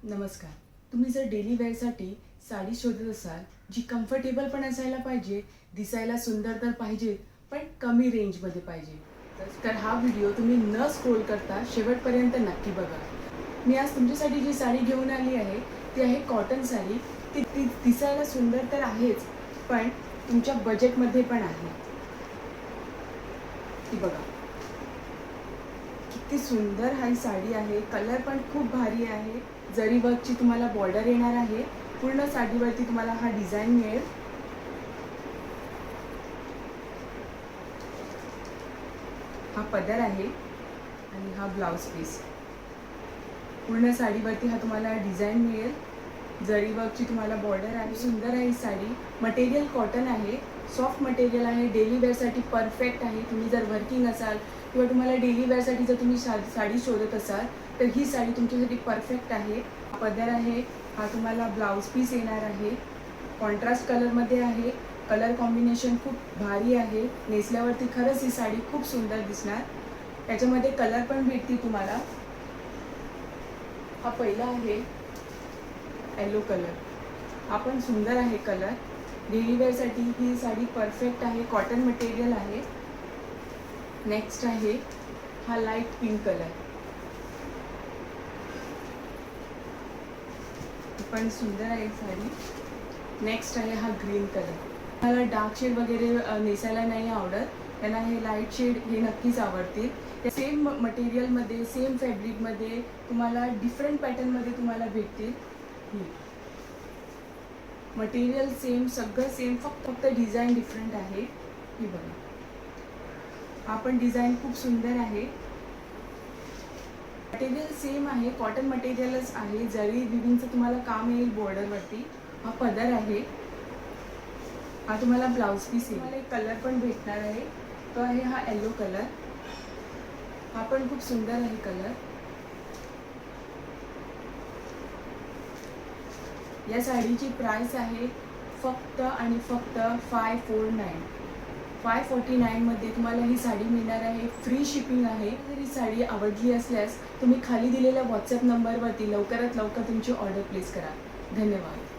नमस्कार. तुम्ही जर डेली वेअरसाठी साडी शोधत असाल जी कम्फर्टेबल पण असायला पाहिजे, दिसायला सुंदर तर पाहिजे, पण कमी रेंजमध्ये पाहिजे, तर हा व्हिडिओ तुम्ही न स्क्रोल करता शेवटपर्यंत नक्की बघा. मी आज तुमच्यासाठी जी साडी घेऊन आली आहे ती आहे कॉटन साडी. ती दिसायला सुंदर तर आहेच, पण तुमच्या बजेटमध्ये पण आहे. ती बघा किती सुंदर ही साडी आहे. कलर पण खूप भारी आहे. जरी वर्कची तुम्हाला बॉर्डर येणार आहे. पूर्ण साडीवरती तुम्हाला हा डिझाइन मिळेल. हा पदर आहे आणि हा ब्लाउज पीस. पूर्ण साडीवरती हा तुम्हाला डिझाइन मिळेल. जरी वर्कची तुम्हाला बॉर्डर आहे. सुंदर आहे ही साडी. मटेरियल कॉटन आहे. सॉफ्ट मटेरियल आहे. डेली वेअरसाठी परफेक्ट आहे. तुम्ही जर वर्किंग असाल किंवा तुम्हाला डेली वेअरसाठी जर तुम्ही साडी शोधत असाल तर ही साडी तुमच्यासाठी परफेक्ट आहे. पदर आहे. हा तुम्हाला ब्लाउज पीस येणार आहे. कॉन्ट्रास्ट कलरमध्ये आहे. कलर कॉम्बिनेशन खूप भारी आहे. नेसल्यावरती खरंच ही साडी खूप सुंदर दिसणार. त्याच्यामध्ये कलर पण भेटतील तुम्हाला. हा पहिला आहे येलो कलर. हा पण सुंदर आहे कलर. डेली वेअरसाठी ही साडी परफेक्ट आहे. कॉटन मटेरियल आहे. नेक्स्ट आहे हा लाईट पिंक कलर. पण सुंदर आहे साडी. नेक्स्ट आहे हा ग्रीन कलर. मला डार्क शेड वगैरे नेसायला नाही आवडत, त्यांना हे लाईट शेड हे नक्कीच आवडतील. सेम मटेरियलमध्ये सेम फॅब्रिकमध्ये तुम्हाला डिफरंट पॅटर्नमध्ये तुम्हाला भेटतील. मटेरियल सेम, सगळं सेम, फक्त डिझाईन डिफरंट आहे. ही बघा, हा पण डिझाईन खूप सुंदर आहे. मटेरियल सेम आहे. कॉटन मटेरियलच आहे. जरी विविंगचं तुम्हाला काम येईल बॉर्डरवरती. हा पदर आहे. हा तुम्हाला ब्लाउज पीस येईल. तुम्हाला एक कलर पण भेटणार आहे. तो आहे हा येलो कलर. हा पण खूप सुंदर आहे कलर. या साडीची प्राइस आहे फक्त आणि फक्त 549 मध्ये तुम्हाला ही साडी मिळणार आहे. फ्री शिपिंग आहे. जर ही साडी आवडली असल्यास तुम्ही खाली दिलेल्या व्हॉट्सअप नंबरवरती लवकरात लवकर तुमची ऑर्डर प्लेस करा. धन्यवाद.